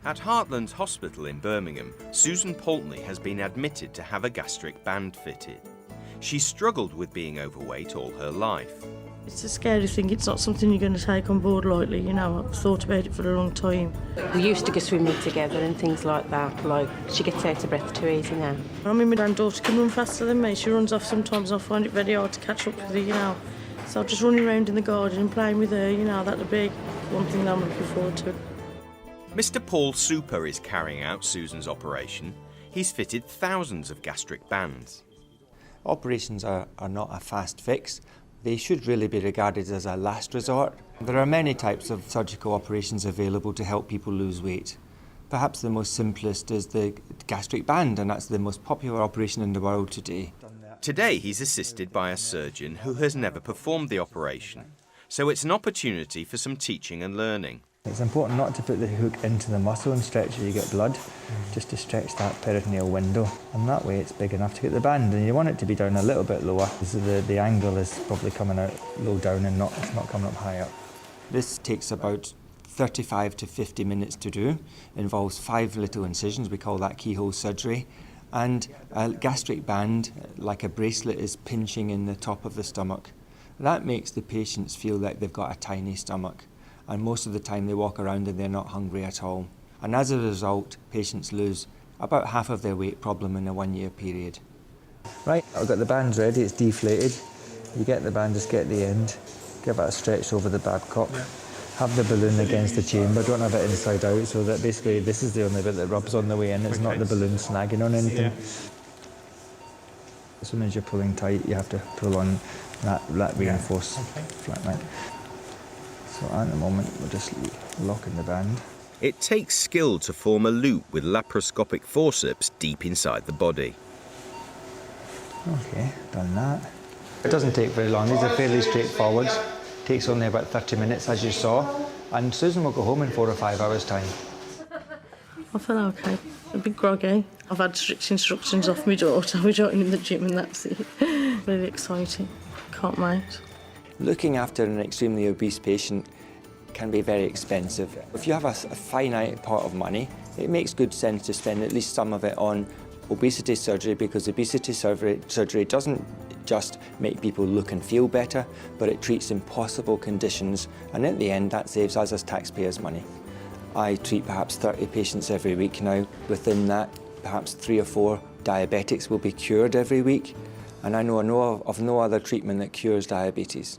At Heartlands Hospital in Birmingham, Susan Poultney has been admitted to have a gastric band fitted. She's struggled with being overweight all her life. It's a scary thing, it's not something you're going to take on board lightly, you know, I've thought about it for a long time. We used to go swimming together and things like that, like she gets out of breath too easy now. I mean, my granddaughter can run faster than me, she runs off sometimes and I find it very hard to catch up with her, you know. So just running around in the garden and playing with her, you know, that'd be one thing that I'm looking forward to. Mr. Paul Super is carrying out Susan's operation. He's fitted thousands of gastric bands. Operations are not a fast fix. They should really be regarded as a last resort. There are many types of surgical operations available to help people lose weight. Perhaps the most simplest is the gastric band, and that's the most popular operation in the world today. Today he's assisted by a surgeon who has never performed the operation, so it's an opportunity for some teaching and learning. It's important not to put the hook into the muscle and stretch it, you get blood, just to stretch that peritoneal window. And that way it's big enough to get the band, and you want it to be down a little bit lower. So the angle is probably coming out low down and it's not coming up high up. This takes about 35 to 50 minutes to do. It involves 5 little incisions, we call that keyhole surgery. And a gastric band, like a bracelet, is pinching in the top of the stomach. That makes the patients feel like they've got a tiny stomach. And most of the time they walk around and they're not hungry at all. And as a result, patients lose about half of their weight problem in a 1-year period. Right, I've got the bands ready, it's deflated. You get the band, just get the end, give it a stretch over the Babcock. Have the balloon against the chamber, don't have it inside out, so that basically this is the only bit that rubs on the way in, it's not the balloon snagging on anything. Yeah. As soon as you're pulling tight, you have to pull on that reinforced flat line. So at the moment, we're just locking the band. It takes skill to form a loop with laparoscopic forceps deep inside the body. Okay, done that. It doesn't take very long, these are fairly straightforward. Takes only about 30 minutes, as you saw, and Susan will go home in 4 or 5 hours' time. I feel okay, a bit groggy. I've had strict instructions off my daughter, we're joining in the gym and that's it. Really exciting, can't wait. Looking after an extremely obese patient can be very expensive. If you have a finite pot of money, it makes good sense to spend at least some of it on obesity surgery, because obesity surgery doesn't just make people look and feel better, but it treats impossible conditions, and at the end that saves us as taxpayers money. I treat perhaps 30 patients every week now. Within that, perhaps 3 or 4 diabetics will be cured every week, and I know of no other treatment that cures diabetes.